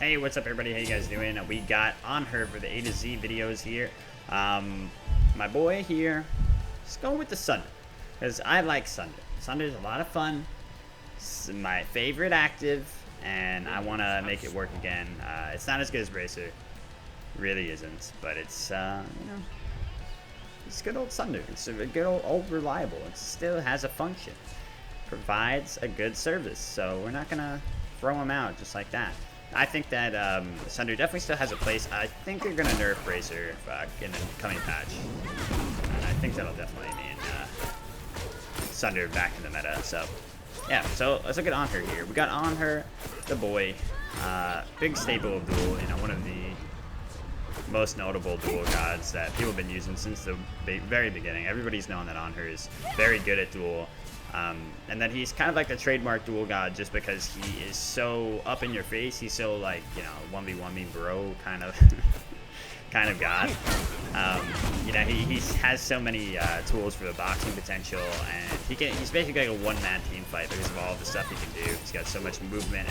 Hey, what's up everybody? How you guys doing? We got Anhur for the A to Z videos here. My boy here, just going with the Sunder, because I like Sunder. Sunder's a lot of fun. It's my favorite active, and I want to make it work again. It's not as good as Bracer, really isn't, but it's you know, it's good old Sunder. It's a good old reliable. It still has a function, provides a good service. So we're not gonna throw him out just like that. I think that Sunder definitely still has a place. I think they're going to nerf Bracer in the coming patch. And I think that'll definitely mean Sunder back in the meta. So, yeah, so let's look at Anhur here. We got Anhur, the boy, big staple of Duel, you know, one of the most notable Duel gods that people have been using since the very beginning. Everybody's known that Anhur is very good at Duel. And then he's kind of like the trademark Duel god just because he is so up in your face. He's so like, you know, 1v1 me bro kind of god. You know, he has so many tools for the boxing potential, and he's basically like a one-man team fight because of all of the stuff he can do. He's got so much movement,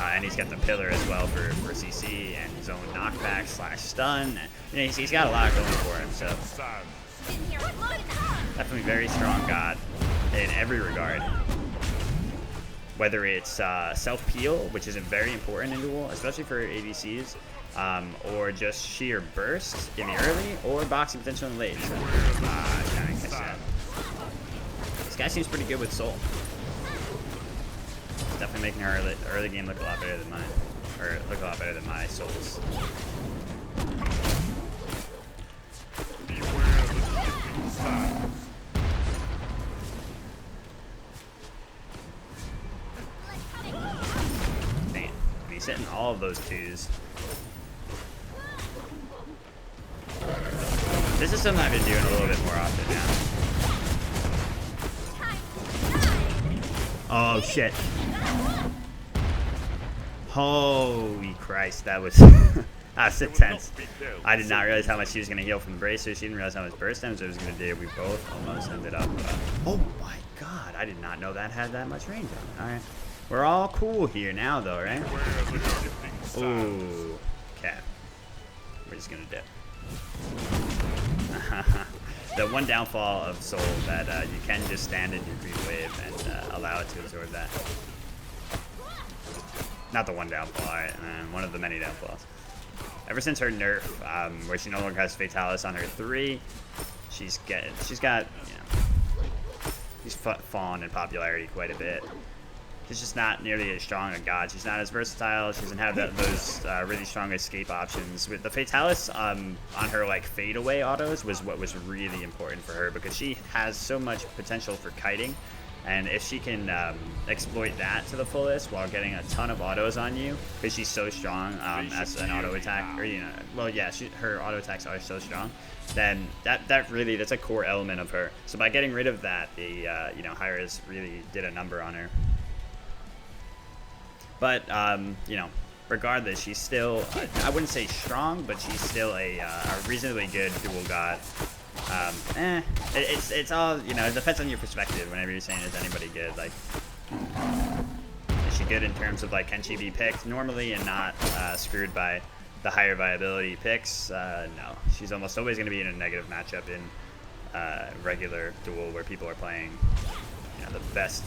and he's got the pillar as well for CC and his own knockback / stun. And, you know, he's got a lot going for him. So definitely very strong god in every regard. Whether it's self-peel, which is very important in Duel, especially for ADCs, or just sheer burst in the early, or boxing potential in the late. So, trying to catch that. This guy seems pretty good with Soul. It's definitely making our early game look a lot better than mine, or look a lot better than my Souls. He's hitting all of those twos. This is something I've been doing a little bit more often now. Oh shit. Holy Christ, that was that's intense. I did not realize how much she was gonna heal from the Bracer. She didn't realize how much burst damage it was gonna do. We both almost ended up oh my god, I did not know that had that much range on it. Alright. We're all cool here now, though, right? Ooh, okay. We're just gonna dip. The one downfall of Soul that you can just stand in your green wave and allow it to absorb that. Not the one downfall, one of the many downfalls. Ever since her nerf, where she no longer has Fatalis on her 3, she's got, you know, she's fallen in popularity quite a bit. She's just not nearly as strong a god. She's not as versatile. She doesn't have those really strong escape options. With the Fatalis on her like fade away autos was what was really important for her, because she has so much potential for kiting, and if she can exploit that to the fullest while getting a ton of autos on you, because she's so strong as an auto attack, or you know, well yeah, her auto attacks are so strong. Then that's a core element of her. So by getting rid of that, the you know, Hyra's really did a number on her. But, you know, regardless, she's still, I wouldn't say strong, but she's still a reasonably good Duel god. It's all, you know, it depends on your perspective whenever you're saying, is anybody good? Like, is she good in terms of, like, can she be picked normally and not screwed by the higher viability picks? No. She's almost always going to be in a negative matchup in regular Duel where people are playing, you know, the best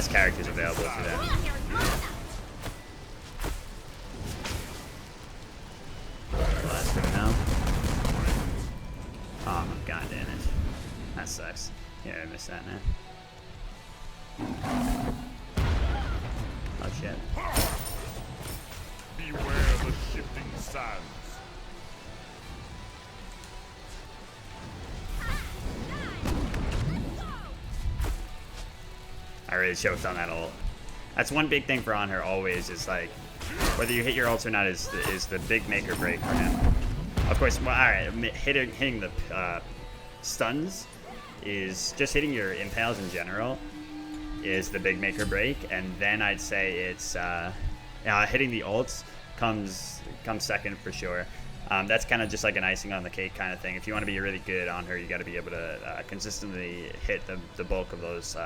characters available to them. Oh my god damn it. That sucks. Yeah, I missed that now. Oh shit. Beware the shifting sands. I really choked on that ult. That's one big thing for Anhur always, is like, whether you hit your ults or not is the big make or break for him. Of course, well, alright, hitting the stuns is just hitting your impales in general is the big make or break, and then I'd say it's hitting the ults comes second for sure. That's kind of just like an icing on the cake kind of thing. If you want to be really good on her, you got to be able to consistently hit the bulk of those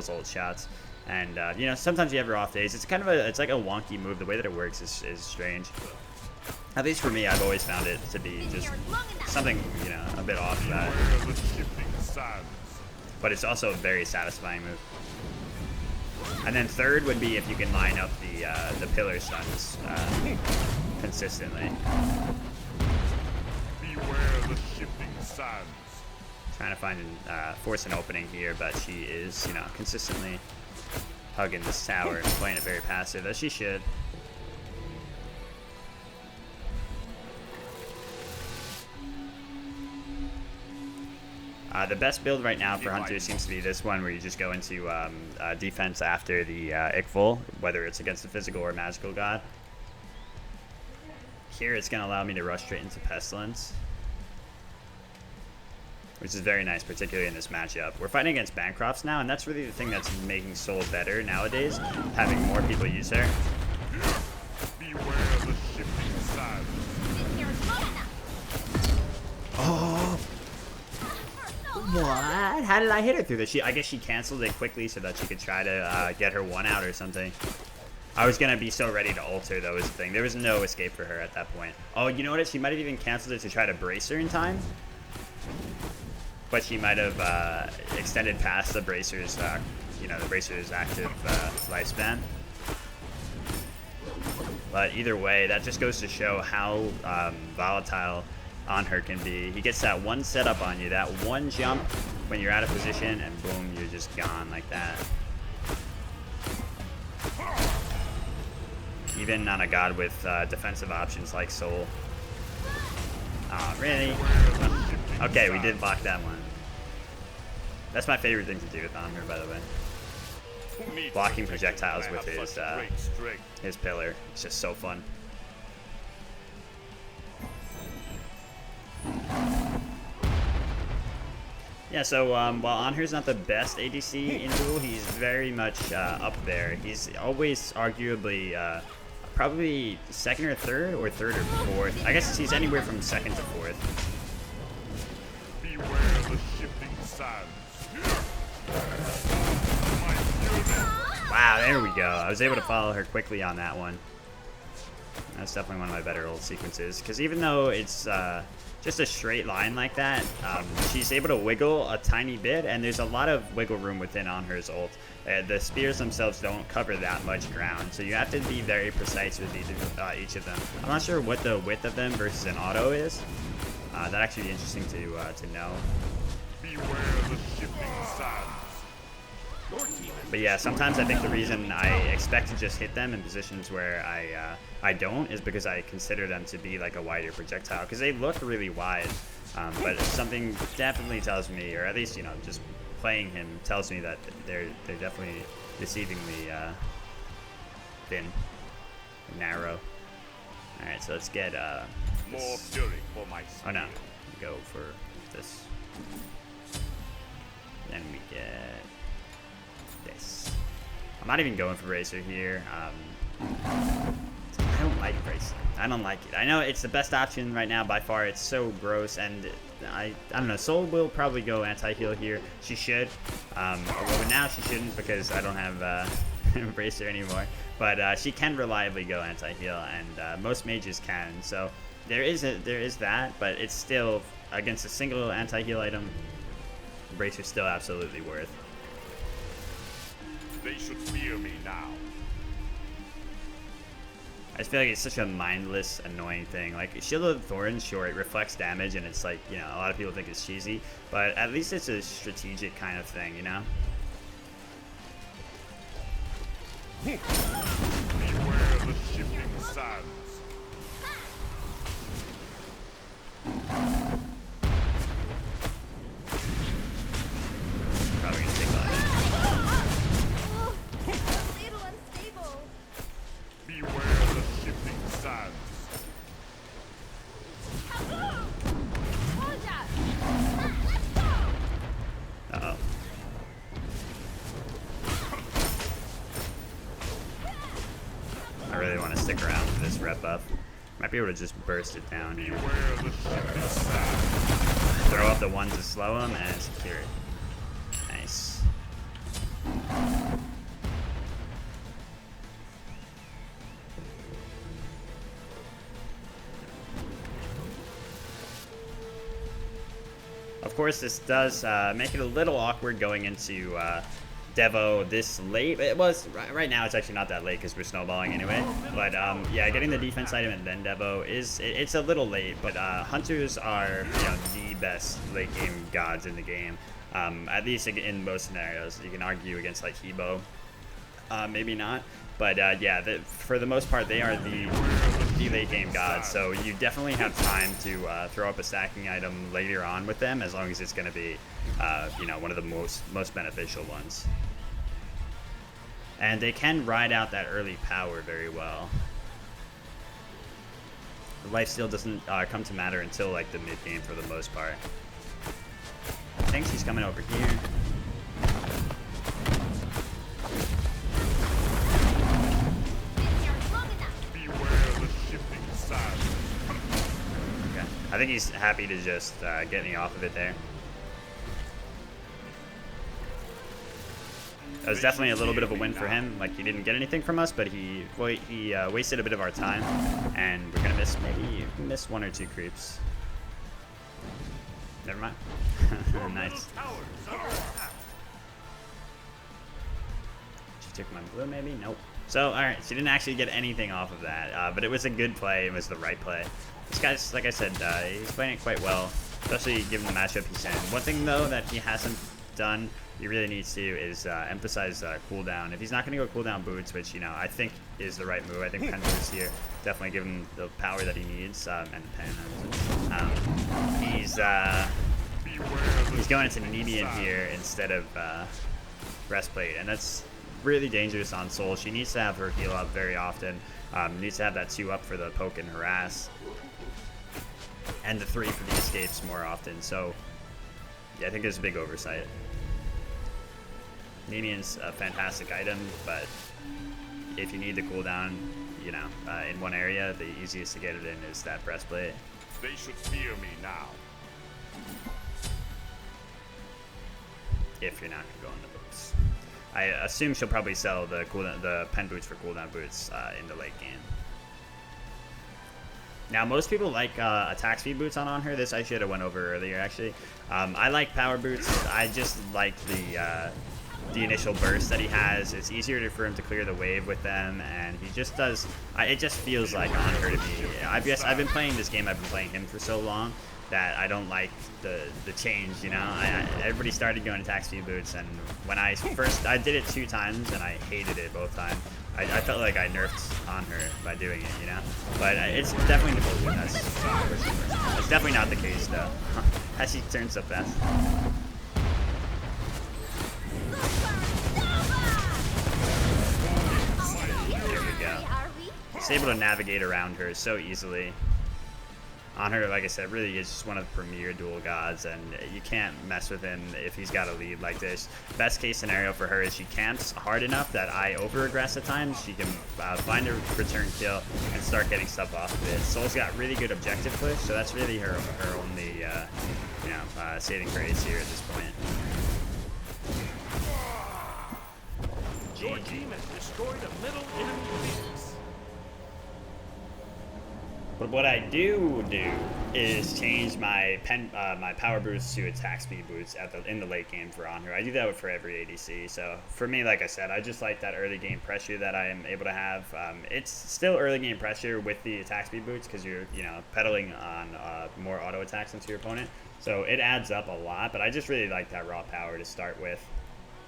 ult shots. And you know, sometimes you have your off days. It's kind of it's like a wonky move. The way that it works is strange. At least for me, I've always found it to be just something, you know, a bit off that. But it's also a very satisfying move. And then third would be if you can line up the pillar stuns consistently. Beware the shifting sands. Trying to find force an opening here, but she is, you know, consistently hugging this tower and playing it very passive, as she should. The best build right now for Hunter seems to be this one, where you just go into defense after the Ickful, whether it's against the physical or magical god. Here it's going to allow me to rush straight into Pestilence, which is very nice, particularly in this matchup. We're fighting against Bancrofts now, and that's really the thing that's making Soul better nowadays, having more people use her. Beware the shifting sands. Oh! What? How did I hit her through this? I guess she canceled it quickly so that she could try to get her one out or something. I was going to be so ready to ult her, though, was the thing. There was no escape for her at that point. Oh, you know what? She might have even canceled it to try to brace her in time. But she might have extended past the bracer's, you know, the bracer's active lifespan. But either way, that just goes to show how volatile Anhur can be. He gets that one setup on you, that one jump when you're out of position, and boom, you're just gone like that. Even on a god with defensive options like Soul. Oh, really? Okay, we did block that one. That's my favorite thing to do with Anhur, by the way. Blocking projectiles with his pillar. It's just so fun. Yeah, so while Anhur's not the best ADC in Duel, he's very much up there. He's always arguably probably second or third or fourth. I guess he's anywhere from second to fourth. Beware the shifting sands. Wow, there we go. I was able to follow her quickly on that one. That's definitely one of my better ult sequences, because even though it's just a straight line like that, she's able to wiggle a tiny bit, and there's a lot of wiggle room within Anhur's ult. The spears themselves don't cover that much ground, so you have to be very precise with each of them. I'm not sure what the width of them versus an auto is. That'd actually be interesting to know. Beware the shifting sands. But yeah, sometimes I think the reason I expect to just hit them in positions where I don't is because I consider them to be like a wider projectile, because they look really wide. But something definitely tells me, or at least, you know, just playing him tells me that they're definitely deceivingly thin, narrow. All right, so let's get More fury for my oh no, go for this. Then we get this. I'm not even going for Bracer here. I don't like Bracer. I don't like it. I know it's the best option right now by far. It's so gross, and I don't know. Soul will probably go anti-heal here. She should. Although now she shouldn't, because I don't have Bracer anymore. But she can reliably go anti-heal, and most mages can. So there is that, but it's still against a single anti-heal item. Bracer's still absolutely worth. They should fear me now. I just feel like it's such a mindless, annoying thing. Like, Shield of Thorns, sure, it reflects damage, and it's like, you know, a lot of people think it's cheesy, but at least it's a strategic kind of thing, you know? Beware the shifting sands. Probably gonna take that. A little unstable. Beware the shifting sands. Uh-oh. I really want to stick around for this rep up. Might be able to just burst it down here. Beware the shifting sands. Throw up the one to slow him and secure it. Nice. Of course, this does make it a little awkward going into Devo this late. It was right now. It's actually not that late because we're snowballing anyway. But yeah, getting the defense item and then Devo it's a little late. But hunters are the best late game gods in the game. At least in most scenarios. You can argue against like Hebo, maybe not. But yeah, for the most part, they are the late game gods. So you definitely have time to throw up a stacking item later on with them, as long as it's going to be, one of the most beneficial ones. And they can ride out that early power very well. The lifesteal doesn't come to matter until like the mid game for the most part. I think she's coming over here. I think he's happy to just get me off of it there. That was definitely a little bit of a win for him. Like, he didn't get anything from us, but he wasted a bit of our time, and we're gonna miss one or two creeps. Never mind. Nice. She took my blue, maybe? Nope. So, alright, she didn't actually get anything off of that, but it was a good play. It was the right play. This guy's, like I said, he's playing it quite well, especially given the matchup he's in. One thing, though, that he hasn't done, he really needs to, is emphasize cooldown. If he's not going to go cooldown boots, which, I think is the right move, I think pen boots here definitely give him the power that he needs, and pen. He's going into Nemean here instead of breastplate, and that's really dangerous on Soul. She needs to have her heal up very often. Needs to have that 2 up for the poke and harass, and the 3 for the escapes more often. So yeah, I think there's a big oversight. Nemean's a fantastic item, but if you need the cooldown, in one area, the easiest to get it in is that breastplate. They should fear me now. If you're not going to go in the boots. I assume she'll probably sell the pen boots for cooldown boots in the late game. Now, most people like attack speed boots on her. This I should have went over earlier, actually. I like power boots. I just like the initial burst that he has. It's easier for him to clear the wave with them, and he just does. It just feels like Anhur to me. I've been playing this game. I've been playing him for so long that I don't like the change, everybody started going attack speed boots, and when I did it 2 times, and I hated it both times. I felt like I nerfed Anhur by doing it, But it's definitely the It's definitely not the case, though. As he turns so fast. There we go. He's able to navigate around her so easily. Anhur, like I said, really is just one of the premier dual gods, and you can't mess with him if he's got a lead like this. Best case scenario for her is she camps hard enough that I over-aggress at times. She can find a return kill and start getting stuff off of it. Soul's got really good objective push, so that's really her only, saving grace here at this point. Your team has destroyed a middle enemy base. But what I do is change my my power boots to attack speed boots in the late game for Anhur. I do that for every ADC. So for me, like I said, I just like that early game pressure that I am able to have. It's still early game pressure with the attack speed boots because you're pedaling on more auto attacks into your opponent. So it adds up a lot. But I just really like that raw power to start with,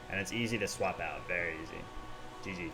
and it's easy to swap out. Very easy. GG.